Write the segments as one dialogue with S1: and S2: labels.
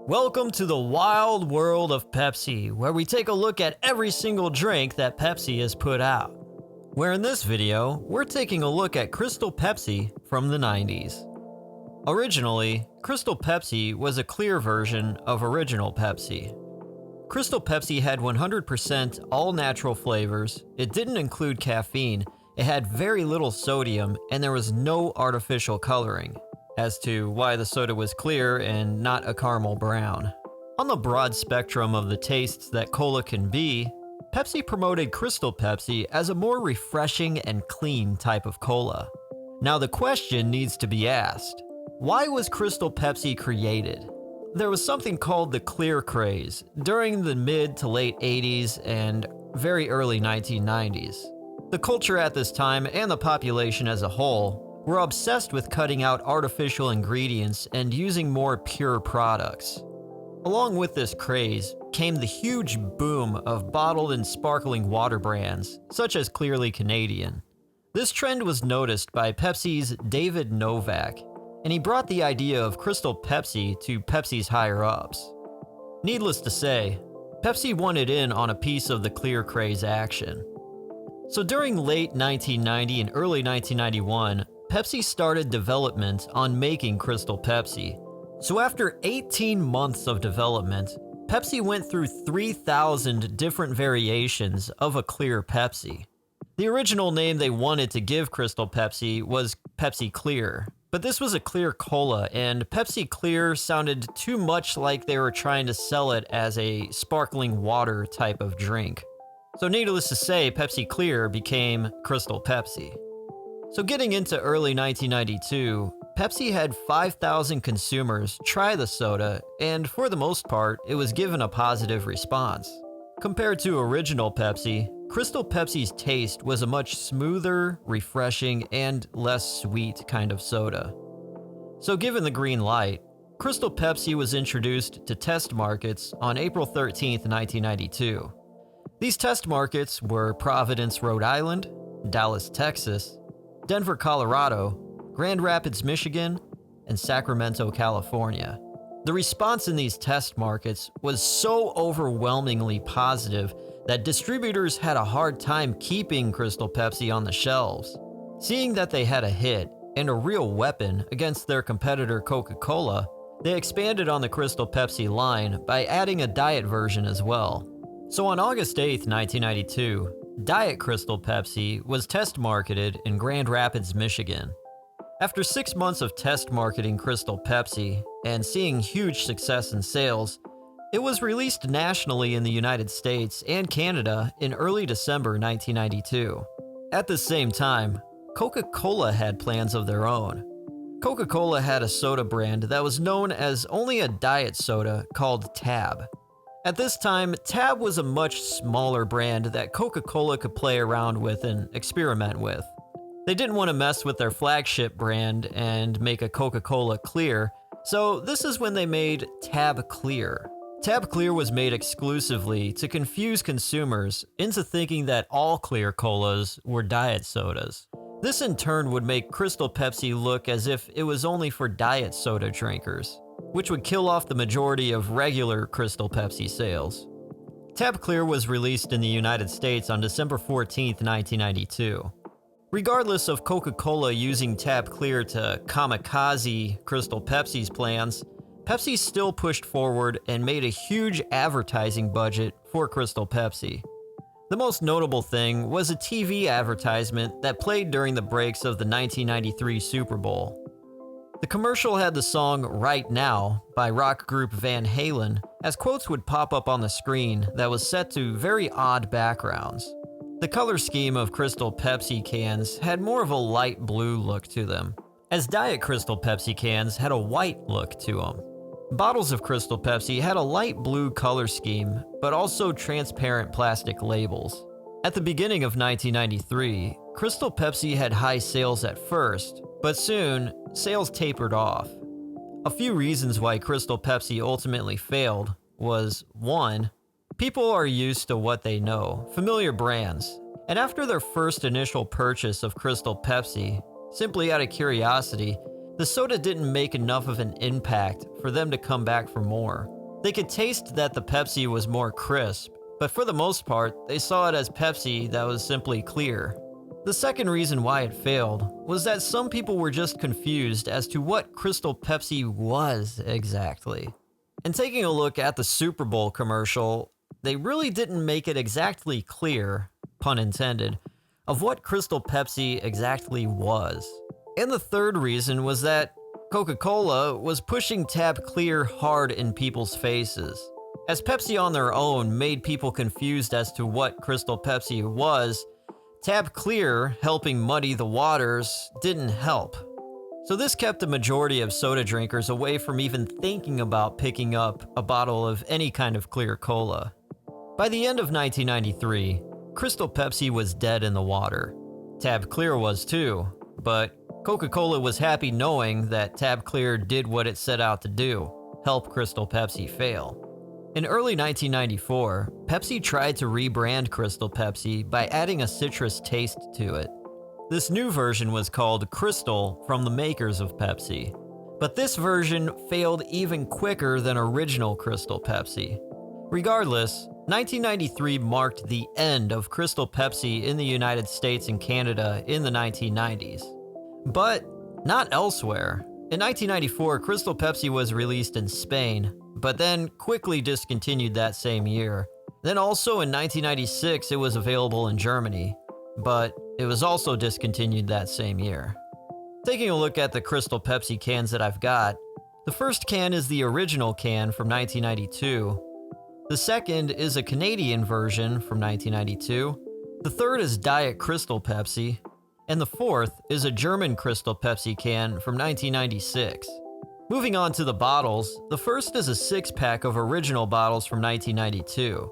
S1: Welcome to the Wild World of Pepsi, where we take a look at every single drink that Pepsi has put out. Where in this video, we're taking a look at Crystal Pepsi from the 90s. Originally, Crystal Pepsi was a clear version of original Pepsi. Crystal Pepsi had 100% all-natural flavors, it didn't include caffeine, it had very little sodium, and there was no artificial coloring. As to why the soda was clear and not a caramel brown. On the broad spectrum of the tastes that cola can be, Pepsi promoted Crystal Pepsi as a more refreshing and clean type of cola. Now the question needs to be asked, why was Crystal Pepsi created? There was something called the clear craze during the mid to late 80s and very early 1990s. The culture at this time and the population as a whole were obsessed with cutting out artificial ingredients and using more pure products. Along with this craze came the huge boom of bottled and sparkling water brands, such as Clearly Canadian. This trend was noticed by Pepsi's David Novak, and he brought the idea of Crystal Pepsi to Pepsi's higher-ups. Needless to say, Pepsi wanted in on a piece of the clear craze action. So during late 1990 and early 1991, Pepsi started development on making Crystal Pepsi. So after 18 months of development, Pepsi went through 3,000 different variations of a clear Pepsi. The original name they wanted to give Crystal Pepsi was Pepsi Clear, but this was a clear cola, and Pepsi Clear sounded too much like they were trying to sell it as a sparkling water type of drink. So needless to say, Pepsi Clear became Crystal Pepsi. So getting into early 1992, Pepsi had 5,000 consumers try the soda, and for the most part, it was given a positive response. Compared to original Pepsi, Crystal Pepsi's taste was a much smoother, refreshing, and less sweet kind of soda. So given the green light, Crystal Pepsi was introduced to test markets on April 13, 1992. These test markets were Providence, Rhode Island, Dallas, Texas, Denver, Colorado, Grand Rapids, Michigan, and Sacramento, California. The response in these test markets was so overwhelmingly positive that distributors had a hard time keeping Crystal Pepsi on the shelves. Seeing that they had a hit and a real weapon against their competitor Coca-Cola, they expanded on the Crystal Pepsi line by adding a diet version as well. So on August 8, 1992, Diet Crystal Pepsi was test marketed in Grand Rapids, Michigan. After 6 months of test marketing Crystal Pepsi and seeing huge success in sales, it was released nationally in the United States and Canada in early December 1992. At the same time, Coca-Cola had plans of their own. Coca-Cola had a soda brand that was known as only a diet soda called Tab. At this time, Tab was a much smaller brand that Coca-Cola could play around with and experiment with. They didn't want to mess with their flagship brand and make a Coca-Cola Clear, so this is when they made Tab Clear. Tab Clear was made exclusively to confuse consumers into thinking that all clear colas were diet sodas. This in turn would make Crystal Pepsi look as if it was only for diet soda drinkers, which would kill off the majority of regular Crystal Pepsi sales. Tab Clear was released in the United States on December 14, 1992. Regardless of Coca-Cola using Tab Clear to kamikaze Crystal Pepsi's plans, Pepsi still pushed forward and made a huge advertising budget for Crystal Pepsi. The most notable thing was a TV advertisement that played during the breaks of the 1993 Super Bowl. The commercial had the song Right Now by rock group Van Halen, as quotes would pop up on the screen that was set to very odd backgrounds. The color scheme of Crystal Pepsi cans had more of a light blue look to them, as Diet Crystal Pepsi cans had a white look to them. Bottles of Crystal Pepsi had a light blue color scheme, but also transparent plastic labels. At the beginning of 1993, Crystal Pepsi had high sales at first, but soon, sales tapered off. A few reasons why Crystal Pepsi ultimately failed was 1. People are used to what they know, familiar brands, and after their first initial purchase of Crystal Pepsi, simply out of curiosity, the soda didn't make enough of an impact for them to come back for more. They could taste that the Pepsi was more crisp, but for the most part, they saw it as Pepsi that was simply clear. The second reason why it failed was that some people were just confused as to what Crystal Pepsi was exactly. And taking a look at the Super Bowl commercial, they really didn't make it exactly clear, pun intended, of what Crystal Pepsi exactly was. And the third reason was that Coca-Cola was pushing Tab Clear hard in people's faces. As Pepsi on their own made people confused as to what Crystal Pepsi was, Tab Clear helping muddy the waters didn't help. So this kept the majority of soda drinkers away from even thinking about picking up a bottle of any kind of clear cola. By the end of 1993, Crystal Pepsi was dead in the water. Tab Clear was too, but Coca-Cola was happy knowing that Tab Clear did what it set out to do, help Crystal Pepsi fail. In early 1994, Pepsi tried to rebrand Crystal Pepsi by adding a citrus taste to it. This new version was called Crystal from the makers of Pepsi. But this version failed even quicker than original Crystal Pepsi. Regardless, 1993 marked the end of Crystal Pepsi in the United States and Canada in the 1990s. But not elsewhere. In 1994, Crystal Pepsi was released in Spain, but then quickly discontinued that same year. Then also in 1996, it was available in Germany, but it was also discontinued that same year. Taking a look at the Crystal Pepsi cans that I've got, the first can is the original can from 1992. The second is a Canadian version from 1992. The third is Diet Crystal Pepsi. And the fourth is a German Crystal Pepsi can from 1996. Moving on to the bottles, the first is a 6-pack of original bottles from 1992.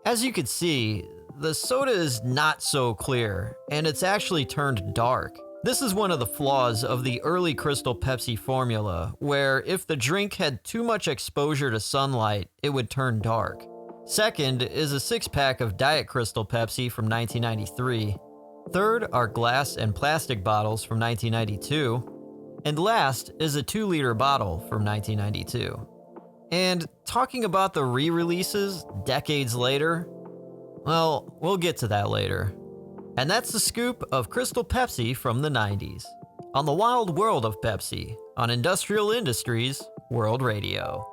S1: As you can see, the soda is not so clear, and it's actually turned dark. This is one of the flaws of the early Crystal Pepsi formula, where if the drink had too much exposure to sunlight, it would turn dark. Second is a 6-pack of Diet Crystal Pepsi from 1993. Third are glass and plastic bottles from 1992. And last is a 2-liter bottle from 1992. And talking about the re-releases decades later, well, we'll get to that later. And that's the scoop of Crystal Pepsi from the 90s. On the Wild World of Pepsi, on Industrial Industries World Radio.